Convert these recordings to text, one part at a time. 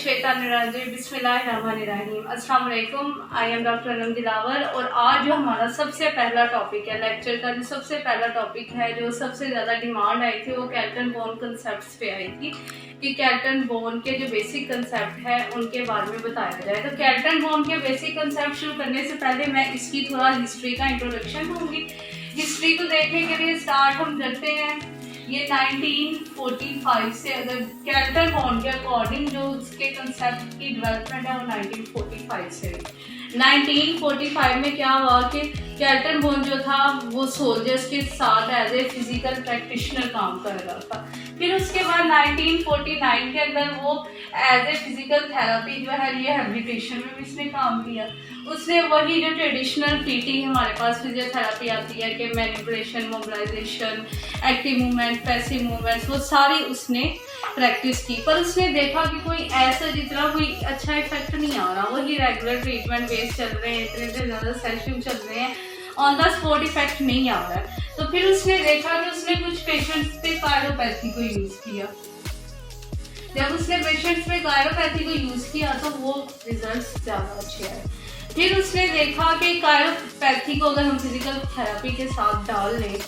मिनश्शैतानिर्रजीम बिस्मिल्लाहिर्रहमानिर्रहीम। अस्सलाम वालेकुम। I am doctor Anam Dilawar और आज जो हमारा सबसे पहला टॉपिक है लेक्चर का, जो सबसे पहला टॉपिक है, जो सबसे ज़्यादा डिमांड आई थी वो कैल्टन बोन कंसेप्ट्स पे आई थी कि कैल्टन बोन के जो बेसिक कंसेप्ट है उनके बारे में बताया जाए। तो कैल्टन बोन के बेसिक कंसेप्ट शुरू करने से पहले मैं इसकी थोड़ा हिस्ट्री का इंट्रोडक्शन दूंगी। हिस्ट्री को देखने के लिए स्टार्ट हम करते हैं ये 1945 से। अगर कैल्टन बोन के अकॉर्डिंग जो उसके कंसेप्ट की डेवलपमेंट है वो 1945 से। 1945 में क्या हुआ कि कैल्टन बोन जो था वो सोल्जर्स के साथ एज ए फिजिकल प्रैक्टिशनर काम कर रहा था। फिर उसके बाद 1949 के अंदर वो एज ए फिजिकल थेरेपी जो है रिहैबिलिटेशन में भी इसने काम किया। उसने वही जो ट्रेडिशनल पीटी हमारे पास फिजियोथेरेपी आती है कि manipulation, mobilization, active movement, passive movements, वो सारी उसने प्रैक्टिस की। पर उसने देखा कि कोई ऐसा जितना कोई अच्छा इफेक्ट नहीं आ रहा। वही रेगुलर ट्रीटमेंट बेस चल रहे हैं, इतने से ज़्यादा सेशन चल रहे हैं, ऑन द स्पॉट इफेक्ट नहीं आ रहा है। तो फिर उसने देखा कि उसने कुछ पेशेंट्स पे कायरोपैथी को यूज़ किया। जब उसने पेशेंट्स पे कायरोपैथी को यूज़ किया तो वो रिजल्ट्स ज़्यादा अच्छे आए। फिर उसने देखा कि कायरोपैथी को अगर हम फिजिकल थेरेपी के साथ डाल लें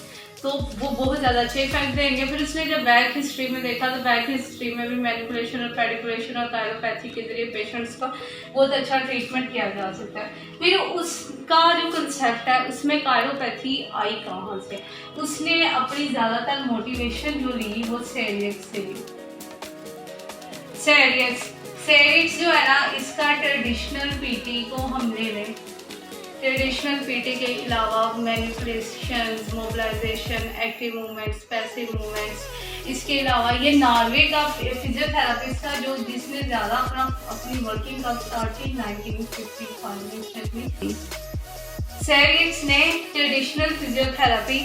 तो वो बहुत ज़्यादा अच्छे इफेक्ट देंगे। फिर उसने जब बैक हिस्ट्री में देखा तो बैक हिस्ट्री में भी मैनिपुलेशन और पेडिकुलेशन और कायरोपैथी के जरिए पेशेंट्स का बहुत अच्छा ट्रीटमेंट किया जा सकता है। फिर उसका जो कंसेप्ट है उसमें कायरोपैथी आई कहाँ से? उसने अपनी ज़्यादातर मोटिवेशन जो ली वो सेरियक्स से ली। सेरियक्स जो है ना, इसका ट्रेडिशनल पीटी को हम ले लें, ट्रेडिशनल पीटी के अलावा manipulation, mobilization, active movements, passive movements, इसके अलावा ये नॉर्वे का फिजियोथेरेपिस्ट था जो जिसने ज़्यादा अपनी वर्किंग कब स्टार्ट की 1955 में। सेरियक्स ने ट्रेडिशनल फिजियोथेरेपी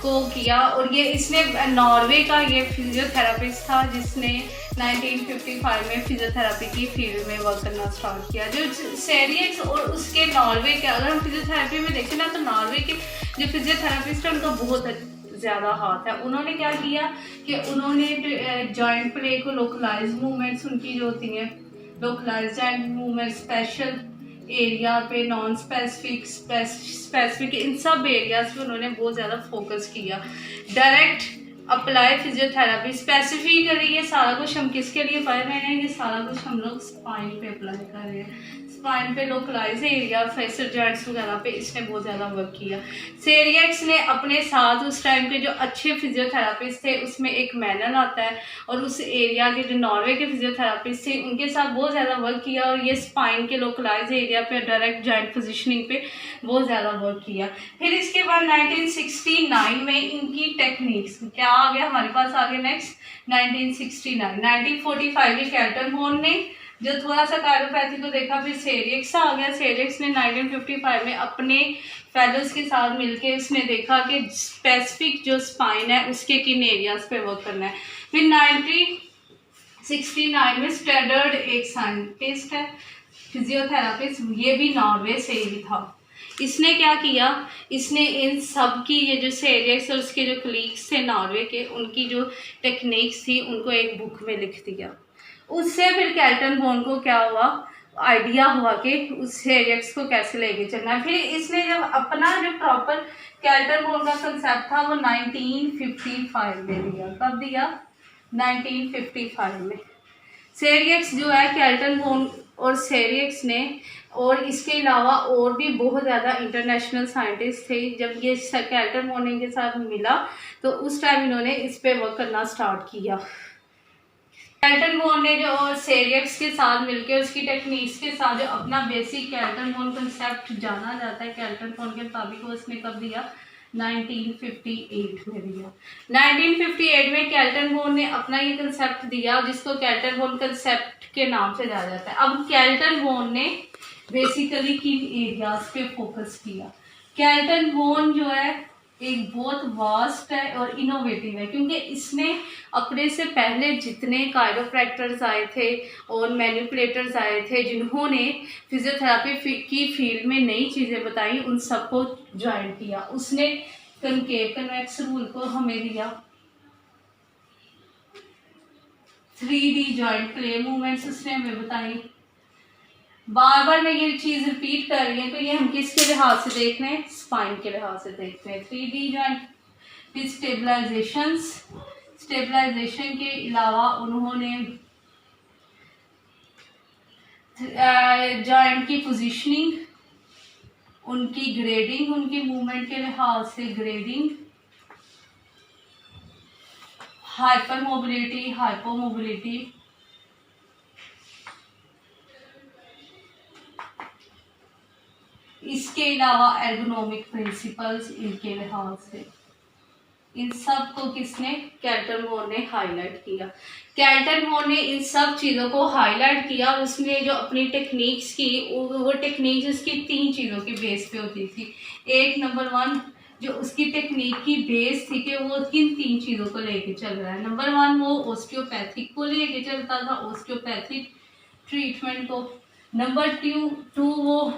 को किया और ये इसने नॉर्वे का ये फिजियोथेरेपिस्ट था जिसने 1955 में फिजियोथेरेपी की फील्ड में वर्क करना स्टार्ट किया। जो सेरियक्स और उसके नॉर्वे के, अगर हम फिजियोथेरेपी में देखें ना तो नॉर्वे के जो फिजियोथेरेपिस्ट है उनका बहुत ज़्यादा हाथ है। उन्होंने क्या किया कि उन्होंने जॉइंट प्ले को लोकलाइज मूवमेंट्स उनकी जो होती हैं, localise joint movement, special area पे, नॉन स्पेसिफिक, स्पेसिफिक, इन सब एरियाज पे उन्होंने बहुत ज़्यादा फोकस किया। डायरेक्ट अप्लाई फिजियोथेरेपी स्पेसिफिकली ये सारा कुछ हम किसके लिए पढ़ रहे हैं? ये सारा कुछ हम लोग स्पाइन पे अप्लाई कर रहे हैं। स्पाइन पे लोकलाइज एरिया, फेसर जॉइंट्स वगैरह पे इसने बहुत ज़्यादा वर्क किया। सेरियक्स ने अपने साथ उस टाइम के जो अच्छे फिजियोथेरेपिस्ट थे उसमें एक मैनुअल आता है और उस एरिया के जो नॉर्वे के फिजियोथेरेपिस्ट थे उनके साथ बहुत ज़्यादा वर्क किया और ये स्पाइन के लोकलाइज एरिया पे डायरेक्ट जॉइंट पोजिशनिंग पे बहुत ज़्यादा वर्क किया। फिर इसके बाद 1969 में इनकी टेक्निक्स क्या आ गया हमारे पास? आ गया नेक्स्ट 1969। 1945 में कैल्टन बोन ने जो थोड़ा सा कायरोपैथी को देखा, फिर सेरियक्स आ गया। सेरियक्स ने 1955 में अपने फेलोज के साथ मिलके उसने देखा कि स्पेसिफिक जो स्पाइन है उसके किन एरियाज पे वर्क करना है। फिर 1969 में स्टैडर्ड एक साइंटिस्ट है, फिजियोथेरापिस्ट, ये भी नॉर्वे से ही था। इसने क्या किया? इसने इन सब की ये जो सेरियक्स और उसके जो कलीग्स थे नॉर्वे के, उनकी जो टेक्निक्स थी उनको एक बुक में लिख दिया। उससे फिर कैल्टन बोन को क्या हुआ? आइडिया हुआ कि उस सेरियक्स को कैसे लेके चलना है। फिर इसने जब अपना जो प्रॉपर कैल्टन बोन का कंसेप्ट था वो 1955 में दिया। कब दिया? 1955 में। सेरियक्स जो है कैल्टन बोन और सेरियक्स ने और इसके अलावा और भी बहुत ज़्यादा इंटरनेशनल साइंटिस्ट थे। जब ये कैल्टन बोन इनके साथ मिला तो उस टाइम इन्होंने इस पे वर्क करना स्टार्ट किया। कैल्टन बोन ने जो सेरियक्स के साथ मिलकर उसकी टेक्निक्स के साथ जो अपना बेसिक कैल्टन बोन कंसेप्ट जाना जाता है कैल्टन बोन के मुताबिक, वो उसने कब दिया? 1958 में दिया। 1958 में कैल्टन बोन ने अपना ये कंसेप्ट दिया जिसको कैल्टन बोन कंसेप्ट के नाम से जाना जाता है। अब कैल्टन बोन ने बेसिकली किन एरियाज पे फोकस किया? कैल्टन बोन जो है एक बहुत वास्ट है और इनोवेटिव है क्योंकि इसने अपने से पहले जितने कायरोप्रैक्टर्स आए थे और मैनिपुलेटर्स आए थे जिन्होंने फिजियोथेरेपी की फील्ड में नई चीज़ें बताई, उन सबको ज्वाइन किया। उसने कनकेव कन्वेक्स रूल को हमें दिया, 3D जॉइंट प्ले मूवमेंट्स उसने हमें बताई। बार बार मैं ये चीज रिपीट कर रही हूँ, तो ये हम किसके लिहाज से देख रहे हैं, स्पाइन के लिहाज से देख रहे हैं। 3D जॉइंट, फिर स्टेबलाइजेशन के अलावा उन्होंने जॉइंट की पोजीशनिंग, उनकी ग्रेडिंग, उनकी मूवमेंट के लिहाज से grading, hyper mobility, hypo mobility, इसके अलावा एर्गोनॉमिक प्रिंसिपल्स, इनके लिहाज से इन सब को किसने, कैल्टनबॉर्न ने हाईलाइट किया। कैल्टनबॉर्न ने इन सब चीज़ों को हाईलाइट किया और उसने जो अपनी टेक्निक्स की, वो टेक्निक्स उसकी 3 चीज़ों की बेस पे होती थी। एक नंबर 1 जो उसकी टेक्निक की बेस थी कि वो किन 3 चीज़ों को लेके चल रहा है। नंबर 1 वो ऑस्टियोपैथिक को लेके चलता था, ऑस्टियोपैथिक ट्रीटमेंट को। नंबर 2 वो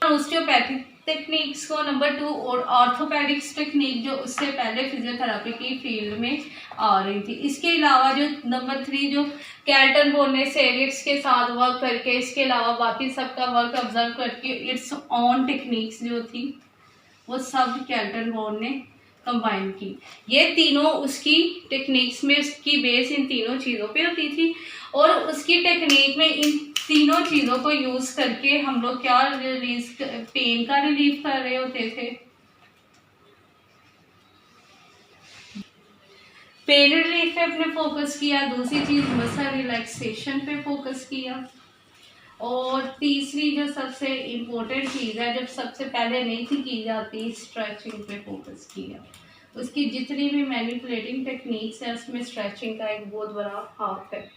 ऑस्टियोपैथिक टेक्निक्स को। नंबर 2 और ऑर्थोपेडिक्स टेक्निक जो उससे पहले फिजियोथेरेपी की फील्ड में आ रही थी। इसके अलावा जो नंबर 3 जो कैल्टनबॉर्न ने सेरियक्स के साथ वर्क करके, इसके अलावा बाकी सबका वर्क ऑब्जर्व करके इट्स ऑन टेक्निक्स जो थी वो सब कैल्टनबॉर्न ने कंबाइन की। ये तीनों उसकी टेक्निक्स में, उसकी बेस इन तीनों चीज़ों पे होती थी और उसकी टेक्निक में इन तीनों चीज़ों को यूज़ करके हम लोग क्या पेन का रिलीफ कर रहे होते थे। पेन रिलीफ पे अपने फोकस किया। दूसरी चीज़ मसल रिलैक्सेशन पे फोकस किया। और तीसरी जो सबसे इम्पोर्टेंट चीज़ है, जब सबसे पहले नहीं थी की जाती, स्ट्रेचिंग पे फोकस किया। उसकी जितनी भी मैनिपुलेटिंग टेक्निक्स है उसमें स्ट्रेचिंग का एक बहुत बड़ा हाथ है।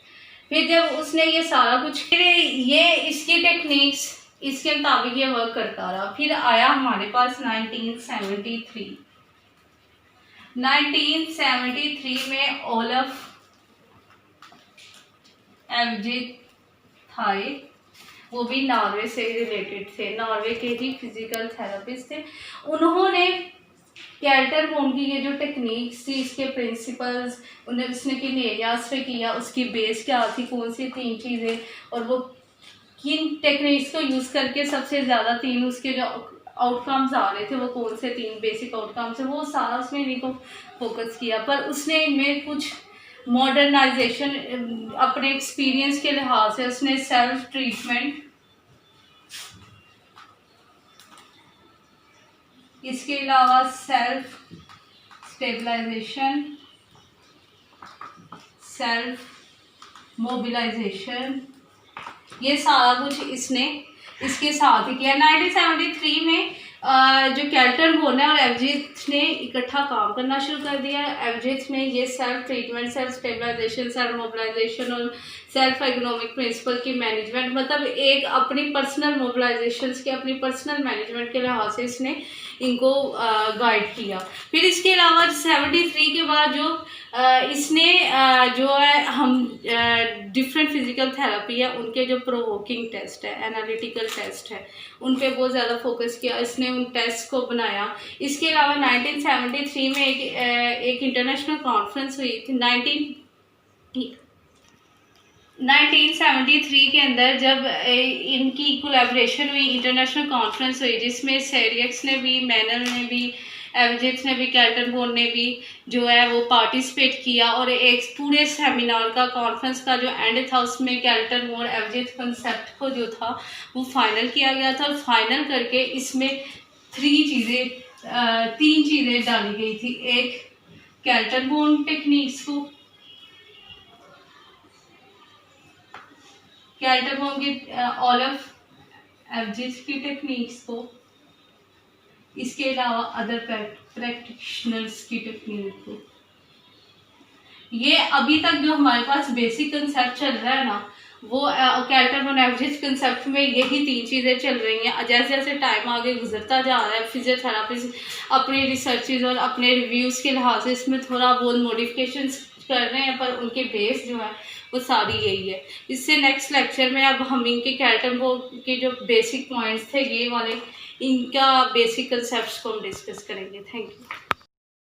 फिर जब उसने ये सारा कुछ, फिर ये इसकी टेक्निक्स इसके मुताबिक ये वर्क करता रहा। फिर आया हमारे पास 1973 में ओलफ एवजिथाए, वो भी नॉर्वे से रिलेटेड थे, नॉर्वे के ही फिजिकल थेरेपिस्ट थे। उन्होंने कैल्टनबॉर्न की ये जो टेक्निक्स थी, इसके प्रिंसिपल्स, उन्हें उसने किन एरियाज पे किया, उसकी बेस क्या थी, कौन सी 3 चीज़ें, और वो किन टेक्निक्स को यूज़ करके सबसे ज़्यादा 3 उसके जो आउटकम्स आ रहे थे वो कौन से 3 बेसिक आउटकम्स है, वो सारा उसने इन्हीं को फोकस किया। पर उसने इनमें कुछ मॉडर्नाइजेशन अपने एक्सपीरियंस के लिहाज से उसने सेल्फ ट्रीटमेंट, इसके अलावा सेल्फ स्टेबलाइजेशन, सेल्फ मोबिलाइजेशन, ये सारा कुछ इसने इसके साथ ही किया। 1973 में जो कैल्टनबॉर्न और एवजिथ ने इकट्ठा काम करना शुरू कर दिया। एवजिथ ने ये self treatment, self stabilization, self mobilization और सेल्फ इकोनॉमिक प्रिंसिपल की मैनेजमेंट, मतलब एक अपनी पर्सनल मोबिलाइजेशन के, अपनी पर्सनल मैनेजमेंट के लिहाज से इसने इनको गाइड किया। फिर इसके अलावा 73 के बाद जो इसने जो है हम डिफरेंट फिजिकल थेरेपी है उनके जो प्रोवोकिंग टेस्ट है, एनालिटिकल टेस्ट है, उन पे बहुत ज़्यादा फोकस किया। इसने उन टेस्ट को बनाया। इसके अलावा 1973 में एक इंटरनेशनल कॉन्फ्रेंस हुई थी। 1973 के अंदर जब इनकी कोलैबोरेशन हुई, इंटरनेशनल कॉन्फ्रेंस हुई, जिसमें सेरियक्स ने भी, मैनल ने भी, एवजिथ ने भी, कैल्टनबॉर्न ने भी जो है वो पार्टिसिपेट किया। और एक पूरे सेमिनार का, कॉन्फ्रेंस का जो एंड था उसमें कैल्टनबॉर्न एवजिथ कंसेप्ट को जो था वो फाइनल किया गया था। और फाइनल करके इसमें 3 चीज़ें डाली गई थी। एक कैल्टनबॉर्न टेक्निक्स को, कैल्टनबॉर्न की ओलफ एवजिथ की टेक्निक्स को, इसके अलावा अदर प्रैक्टिशनर्स की टेक्निक को। ये अभी तक जो हमारे पास बेसिक कंसेप्ट चल रहा है ना, वो कैल्टनबॉर्न एवजिथ कंसेप्ट में यही 3 चीज़ें चल रही हैं। जैसे जैसे टाइम आगे गुजरता जा रहा है, फिजियोथेरापिस्ट अपने रिसर्चेज और अपने रिव्यूज़ के लिहाज से इसमें थोड़ा बहुत मॉडिफिकेशंस कर रहे हैं, पर उनके बेस जो है वो सारी यही है। इससे नेक्स्ट लेक्चर में अब हम इनके कैल्टनबॉर्न के जो बेसिक पॉइंट्स थे ये वाले, इनका बेसिक कंसेप्ट को हम डिस्कस करेंगे। Thank you.